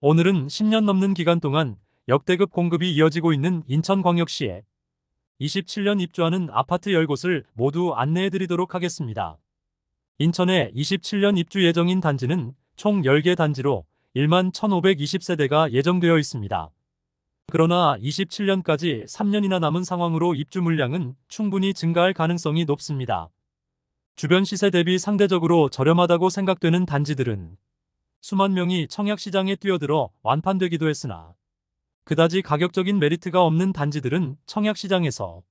오늘은 10년 넘는 기간 동안 역대급 공급이 이어지고 있는 인천광역시에 27년 입주하는 아파트 10곳을 모두 안내해 드리도록 하겠습니다. 인천에 27년 입주 예정인 단지는 총 10개 단지로 1만 1,520세대가 예정되어 있습니다. 그러나 27년까지 3년이나 남은 상황으로 입주 물량은 충분히 증가할 가능성이 높습니다. 주변 시세 대비 상대적으로 저렴하다고 생각되는 단지들은 수만 명이 청약시장에 뛰어들어 완판되기도 했으나 그다지 가격적인 메리트가 없는 단지들은 청약시장에서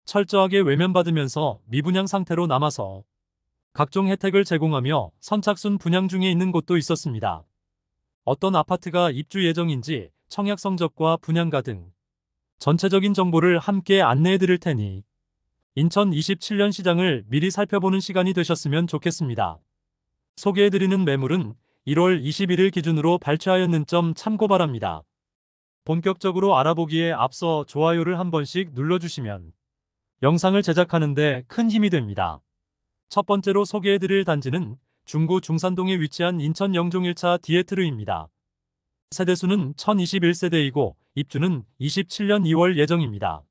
철저하게 외면받으면서 미분양 상태로 남아서 각종 혜택을 제공하며 선착순 분양 중에 있는 곳도 있었습니다. 어떤 아파트가 입주 예정인지 청약 성적과 분양가 등 전체적인 정보를 함께 안내해 드릴 테니 인천 27년 시장을 미리 살펴보는 시간이 되셨으면 좋겠습니다. 소개해 드리는 매물은 1월 21일 기준으로 발췌하였는 점 참고 바랍니다. 본격적으로 알아보기에 앞서 좋아요를 한 번씩 눌러주시면 영상을 제작하는데 큰 힘이 됩니다. 첫 번째로 소개해드릴 단지는 중구 중산동에 위치한 인천 영종 1차 디에트르입니다. 세대수는 1021세대이고 입주는 27년 2월 예정입니다.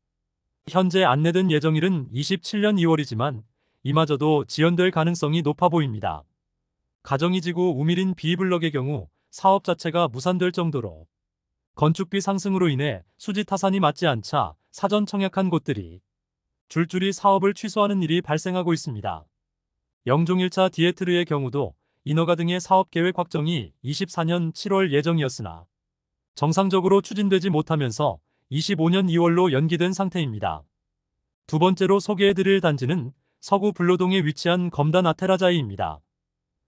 현재 안내된 예정일은 27년 2월이지만 이마저도 지연될 가능성이 높아 보입니다. 가정이지구 우밀인 B블럭의 경우 사업 자체가 무산될 정도로 건축비 상승으로 인해 수지 타산이 맞지 않자 사전 청약한 곳들이 줄줄이 사업을 취소하는 일이 발생하고 있습니다. 영종 1차 디에트르의 경우도 인허가 등의 사업 계획 확정이 24년 7월 예정이었으나 정상적으로 추진되지 못하면서 25년 2월로 연기된 상태입니다. 두 번째로 소개해드릴 단지는 서구 불로동에 위치한 검단 아테라자이입니다.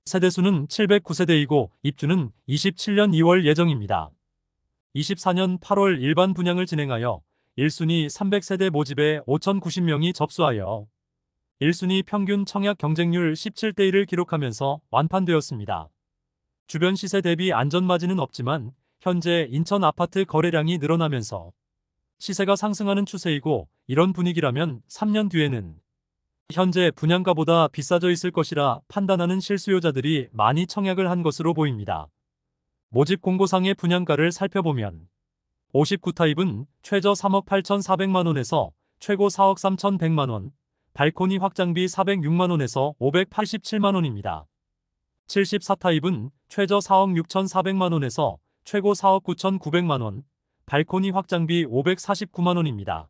세대수는 709세대이고 입주는 27년 2월 예정입니다. 24년 8월 일반 분양을 진행하여 1순위 300세대 모집에 5,090명이 접수하여 1순위 평균 청약 경쟁률 17대1을 기록하면서 완판되었습니다. 주변 시세 대비 안전마진은 없지만 현재 인천 아파트 거래량이 늘어나면서 시세가 상승하는 추세이고 이런 분위기라면 3년 뒤에는 현재 분양가보다 비싸져 있을 것이라 판단하는 실수요자들이 많이 청약을 한 것으로 보입니다. 모집 공고상의 분양가를 살펴보면 59타입은 최저 3억 8,400만원에서 최고 4억 3,100만원, 발코니 확장비 406만원에서 587만원입니다. 74타입은 최저 4억 6,400만원에서 최고 4억 9,900만원, 발코니 확장비 549만원입니다.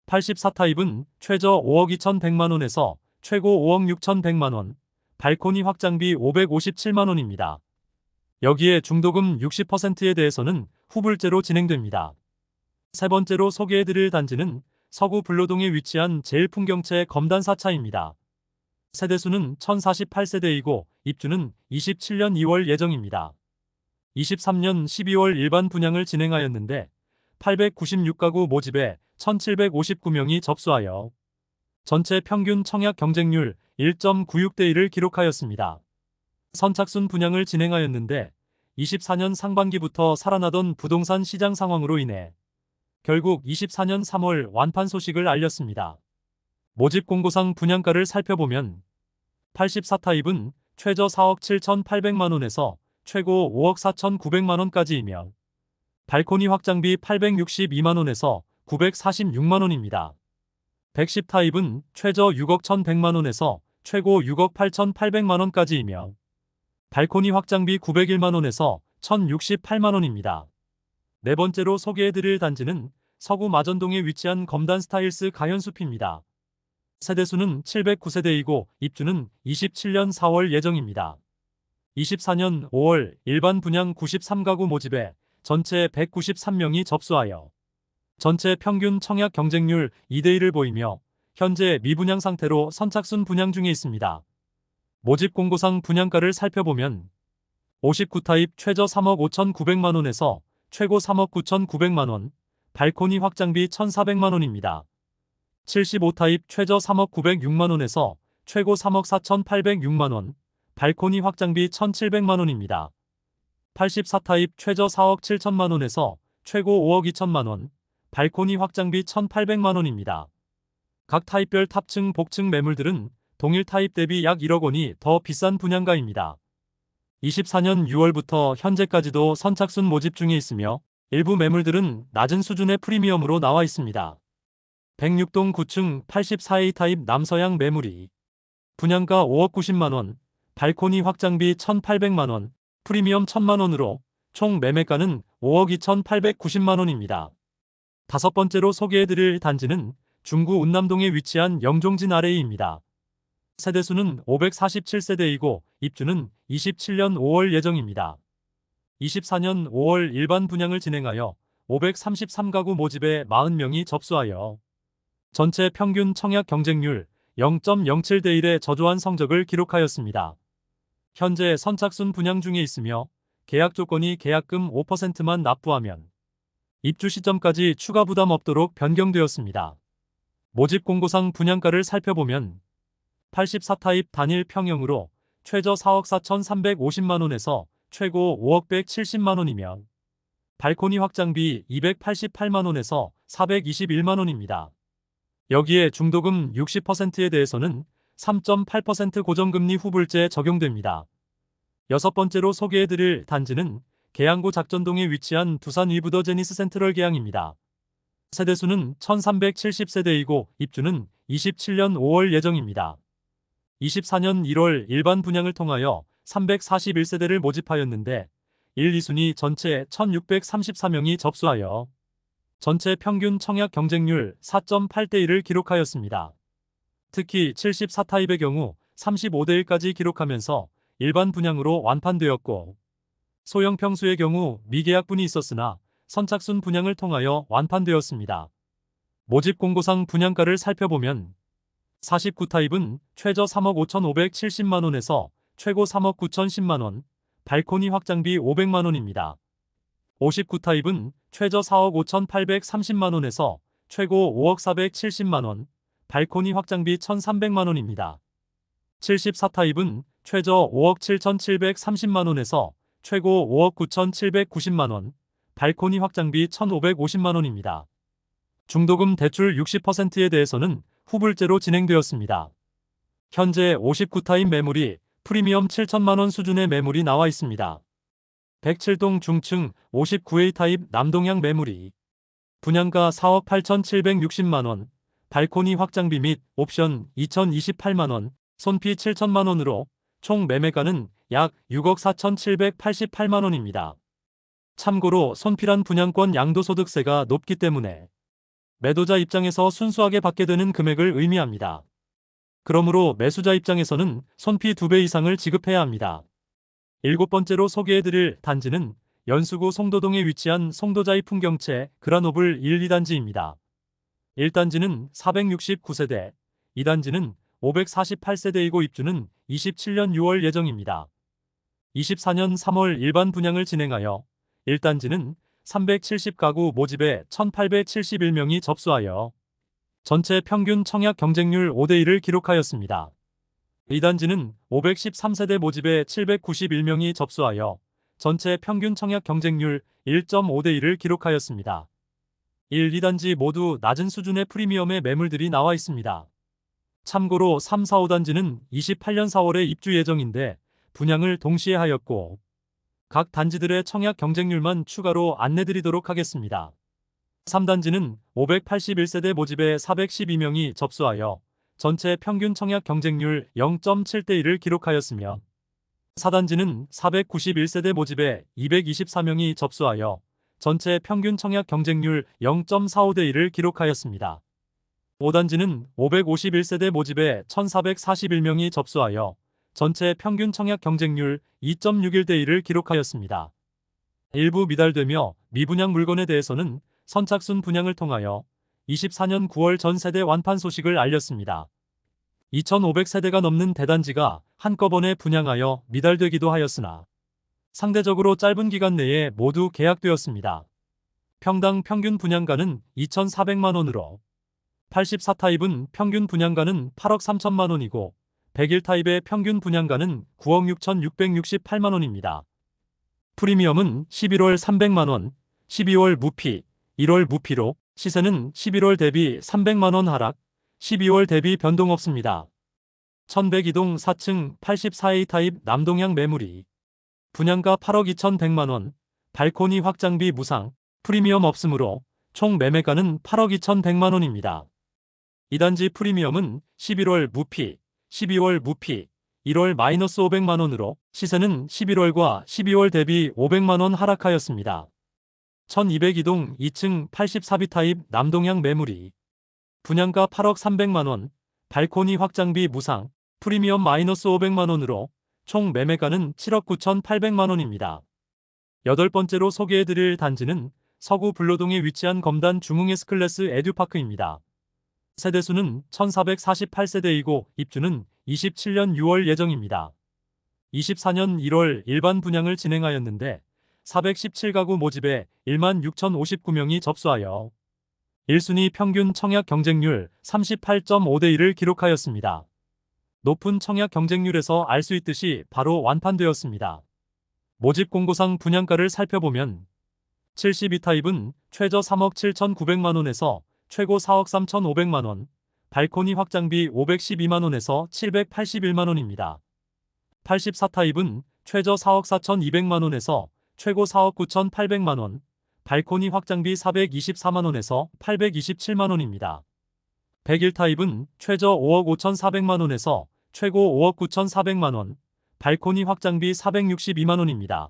84타입은 최저 5억 2,100만원에서 최고 5억 6,100만원, 발코니 확장비 557만원입니다. 여기에 중도금 60%에 대해서는 후불제로 진행됩니다. 세 번째로 소개해드릴 단지는 서구 불로동에 위치한 제일풍경채 검단 4차입니다. 세대수는 1048세대이고 입주는 27년 2월 예정입니다. 23년 12월 일반 분양을 진행하였는데 896가구 모집에 1759명이 접수하여 전체 평균 청약 경쟁률 1.96대1을 기록하였습니다. 선착순 분양을 진행하였는데 24년 상반기부터 살아나던 부동산 시장 상황으로 인해 결국 24년 3월 완판 소식을 알렸습니다. 모집 공고상 분양가를 살펴보면 84타입은 최저 4억 7,800만원에서 최고 5억 4,900만원까지이며 발코니 확장비 862만원에서 946만원입니다. 110타입은 최저 6억 1,100만원에서 최고 6억 8,800만원까지이며 발코니 확장비 901만원에서 1,068만원입니다. 네 번째로 소개해드릴 단지는 서구 마전동에 위치한 검단 스타일스 가현숲입니다. 세대수는 709세대이고 입주는 27년 4월 예정입니다. 24년 5월 일반 분양 93가구 모집에 전체 193명이 접수하여 전체 평균 청약 경쟁률 2대1을 보이며 현재 미분양 상태로 선착순 분양 중에 있습니다. 모집 공고상 분양가를 살펴보면 59타입 최저 3억 5,900만원에서 최고 3억 9,900만원, 발코니 확장비 1,400만원입니다. 75타입 최저 3억 906만원에서 최고 3억 4,806만원, 발코니 확장비 1,700만원입니다. 84타입 최저 4억 7천만원에서 최고 5억 2천만원, 발코니 확장비 1,800만원입니다. 각 타입별 탑층, 복층 매물들은 동일 타입 대비 약 1억 원이 더 비싼 분양가입니다. 24년 6월부터 현재까지도 선착순 모집 중에 있으며 일부 매물들은 낮은 수준의 프리미엄으로 나와 있습니다. 106동 9층 84A 타입 남서양 매물이 분양가 5억 90만원, 발코니 확장비 1,800만원, 프리미엄 1,000만원으로 총 매매가는 5억 2,890만원입니다. 다섯 번째로 소개해드릴 단지는 중구 운남동에 위치한 영종진 아레이입니다. 세대수는 547세대이고 입주는 27년 5월 예정입니다. 24년 5월 일반 분양을 진행하여 533가구 모집에 40명이 접수하여 전체 평균 청약 경쟁률 0.07대 1의 저조한 성적을 기록하였습니다. 현재 선착순 분양 중에 있으며 계약 조건이 계약금 5%만 납부하면 입주 시점까지 추가 부담 없도록 변경되었습니다. 모집 공고상 분양가를 살펴보면 84타입 단일 평형으로 최저 4억 4,350만원에서 최고 5억 170만원이며 발코니 확장비 288만원에서 421만원입니다. 여기에 중도금 60%에 대해서는 3.8% 고정금리 후불제 적용됩니다. 여섯 번째로 소개해드릴 단지는 계양구 작전동에 위치한 두산 위브더 제니스 센트럴 계양입니다. 세대수는 1370세대이고 입주는 27년 5월 예정입니다. 24년 1월 일반 분양을 통하여 341세대를 모집하였는데 1, 2순위 전체 1634명이 접수하여 전체 평균 청약 경쟁률 4.8대 1을 기록하였습니다. 특히 74타입의 경우 35대 1까지 기록하면서 일반 분양으로 완판되었고 소형 평수의 경우 미계약분이 있었으나 선착순 분양을 통하여 완판되었습니다. 모집 공고상 분양가를 살펴보면 49타입은 최저 3억 5,570만원에서 최고 3억 9,010만원, 발코니 확장비 500만원입니다. 59타입은 최저 4억 5,830만원에서 최고 5억 470만원, 발코니 확장비 1,300만원입니다. 74타입은 최저 5억 7,730만원에서 최고 5억 9,790만원, 발코니 확장비 1,550만원입니다. 중도금 대출 60%에 대해서는 후불제로 진행되었습니다. 현재 59타입 매물이 프리미엄 7천만원 수준의 매물이 나와 있습니다. 107동 중층 59A 타입 남동향 매물이 분양가 4억 8,760만원, 발코니 확장비 및 옵션 2,028만원, 손피 7천만원으로 총 매매가는 약 6억 4,788만원입니다. 참고로 손필한 분양권 양도소득세가 높기 때문에 매도자 입장에서 순수하게 받게 되는 금액을 의미합니다. 그러므로 매수자 입장에서는 손피 2배 이상을 지급해야 합니다. 일곱 번째로 소개해드릴 단지는 연수구 송도동에 위치한 송도자이 풍경채 그라노블 1, 2단지입니다. 1단지는 469세대, 2단지는 548세대이고 입주는 27년 6월 예정입니다. 24년 3월 일반 분양을 진행하여 1단지는 370가구 모집에 1,871명이 접수하여 전체 평균 청약 경쟁률 5대 1을 기록하였습니다. 2단지는 513세대 모집에 791명이 접수하여 전체 평균 청약 경쟁률 1.5대 1을 기록하였습니다. 1, 2단지 모두 낮은 수준의 프리미엄의 매물들이 나와 있습니다. 참고로 3, 4, 5단지는 28년 4월에 입주 예정인데 분양을 동시에 하였고 각 단지들의 청약 경쟁률만 추가로 안내드리도록 하겠습니다. 3단지는 581세대 모집에 412명이 접수하여 전체 평균 청약 경쟁률 0.7대 1을 기록하였으며 4단지는 491세대 모집에 224명이 접수하여 전체 평균 청약 경쟁률 0.45대 1을 기록하였습니다. 5단지는 551세대 모집에 1,441명이 접수하여 전체 평균 청약 경쟁률 2.61대 1을 기록하였습니다. 일부 미달되며 미분양 물건에 대해서는 선착순 분양을 통하여 24년 9월 전 세대 완판 소식을 알렸습니다. 2,500세대가 넘는 대단지가 한꺼번에 분양하여 미달되기도 하였으나 상대적으로 짧은 기간 내에 모두 계약되었습니다. 평당 평균 분양가는 2,400만원으로 84타입은 평균 분양가는 8억 3천만원이고 101타입의 평균 분양가는 9억 6,668만원입니다. 프리미엄은 11월 300만원, 12월 무피, 1월 무피로 시세는 11월 대비 300만원 하락, 12월 대비 변동 없습니다. 1102동 4층 84A 타입 남동향 매물이 분양가 8억 2,100만원, 발코니 확장비 무상, 프리미엄 없으므로 총 매매가는 8억 2,100만원입니다. 이 단지 프리미엄은 11월 무피, 12월 무피, 1월 마이너스 500만원으로 시세는 11월과 12월 대비 500만원 하락하였습니다. 1202동 2층 84B 타입 남동향 매물이 분양가 8억 300만원, 발코니 확장비 무상, 프리미엄 마이너스 500만원으로 총 매매가는 7억 9,800만원입니다. 8번째로 소개해드릴 단지는 서구 불로동에 위치한 검단 중흥 S클래스 에듀파크입니다. 세대수는 1448세대이고 입주는 27년 6월 예정입니다. 24년 1월 일반 분양을 진행하였는데 417가구 모집에 1만 6,059명이 접수하여 1순위 평균 청약 경쟁률 38.5대 1을 기록하였습니다. 높은 청약 경쟁률에서 알 수 있듯이 바로 완판되었습니다. 모집 공고상 분양가를 살펴보면 72타입은 최저 3억 7,900만원에서 최고 4억 3,500만원, 발코니 확장비 512만원에서 781만원입니다. 84타입은 최저 4억 4,200만원에서 최고 4억 9,800만원, 발코니 확장비 424만원에서 827만원입니다. 101타입은 최저 5억 5,400만원에서 최고 5억 9,400만원, 발코니 확장비 462만원입니다.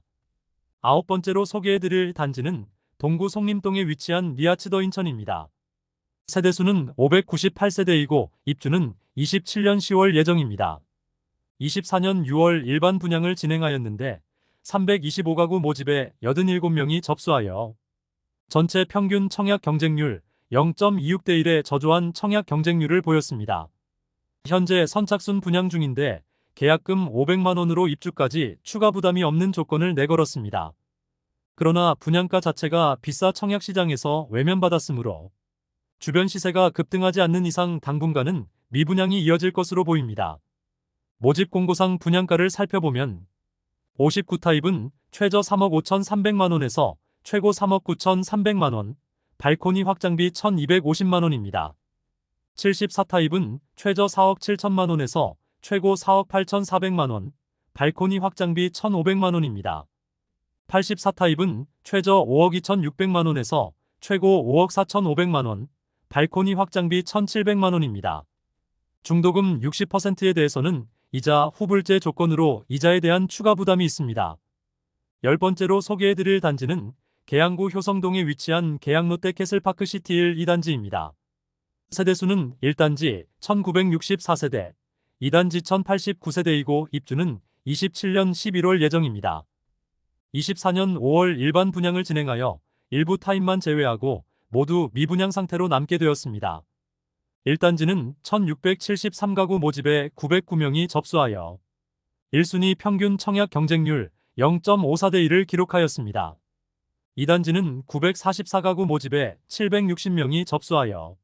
9번째로 소개해드릴 단지는 동구 송림동에 위치한 리아츠더 인천입니다. 세대수는 598세대이고 입주는 27년 10월 예정입니다. 24년 6월 일반 분양을 진행하였는데 325가구 모집에 87명이 접수하여 전체 평균 청약 경쟁률 0.26대 1의 저조한 청약 경쟁률을 보였습니다. 현재 선착순 분양 중인데 계약금 500만원으로 입주까지 추가 부담이 없는 조건을 내걸었습니다. 그러나 분양가 자체가 비싸 청약시장에서 외면받았으므로 주변 시세가 급등하지 않는 이상 당분간은 미분양이 이어질 것으로 보입니다. 모집 공고상 분양가를 살펴보면 59타입은 최저 3억 5,300만원에서 최고 3억 9,300만원, 발코니 확장비 1,250만원입니다. 74타입은 최저 4억 7천만원에서 최고 4억 8,400만원, 발코니 확장비 1,500만원입니다. 84타입은 최저 5억 2,600만원에서 최고 5억 4,500만원, 발코니 확장비 1,700만원입니다. 중도금 60%에 대해서는 이자 후불제 조건으로 이자에 대한 추가 부담이 있습니다. 10번째로 소개해드릴 단지는 계양구 효성동에 위치한 계양 롯데 캐슬파크 시티 1 2단지입니다. 세대수는 1단지 1964세대, 2단지 1089세대이고 입주는 27년 11월 예정입니다. 24년 5월 일반 분양을 진행하여 일부 타입만 제외하고 모두 미분양 상태로 남게 되었습니다. 1단지는 1673가구 모집에 909명이 접수하여 1순위 평균 청약 경쟁률 0.54대 1을 기록하였습니다. 2단지는 944가구 모집에 760명이 접수하여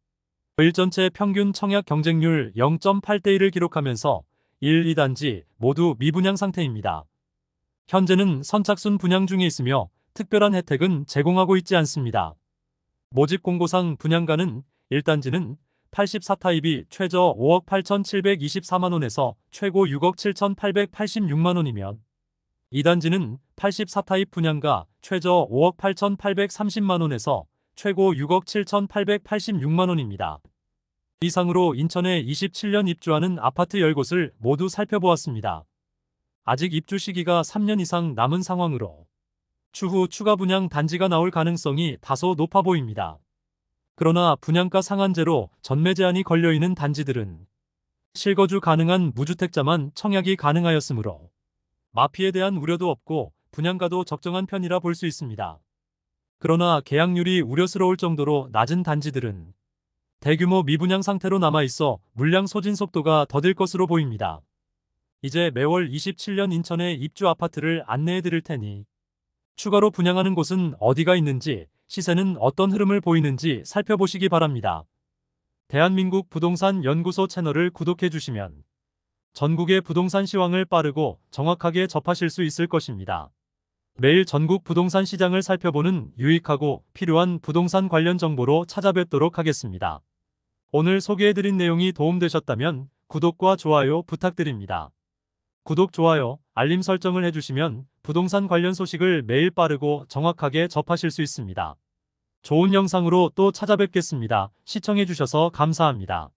1전체 평균 청약 경쟁률 0.8대 1을 기록하면서 1, 2단지 모두 미분양 상태입니다. 현재는 선착순 분양 중에 있으며 특별한 혜택은 제공하고 있지 않습니다. 모집 공고상 분양가는 1단지는 84타입이 최저 5억 8,724만원에서 최고 6억 7,886만원이면 2단지는 84타입 분양가 최저 5억 8,830만원에서 최고 6억 7,886만원입니다. 이상으로 인천에 27년 입주하는 아파트 10곳을 모두 살펴보았습니다. 아직 입주 시기가 3년 이상 남은 상황으로 추후 추가 분양 단지가 나올 가능성이 다소 높아 보입니다. 그러나 분양가 상한제로 전매 제한이 걸려있는 단지들은 실거주 가능한 무주택자만 청약이 가능하였으므로 마피에 대한 우려도 없고 분양가도 적정한 편이라 볼 수 있습니다. 그러나 계약률이 우려스러울 정도로 낮은 단지들은 대규모 미분양 상태로 남아있어 물량 소진 속도가 더딜 것으로 보입니다. 이제 매월 27년 인천의 입주 아파트를 안내해 드릴 테니 추가로 분양하는 곳은 어디가 있는지 시세는 어떤 흐름을 보이는지 살펴보시기 바랍니다. 대한민국 부동산 연구소 채널을 구독해 주시면 전국의 부동산 시황을 빠르고 정확하게 접하실 수 있을 것입니다. 매일 전국 부동산 시장을 살펴보는 유익하고 필요한 부동산 관련 정보로 찾아뵙도록 하겠습니다. 오늘 소개해드린 내용이 도움되셨다면 구독과 좋아요 부탁드립니다. 구독, 좋아요, 알림 설정을 해주시면 부동산 관련 소식을 매일 빠르고 정확하게 접하실 수 있습니다. 좋은 영상으로 또 찾아뵙겠습니다. 시청해주셔서 감사합니다.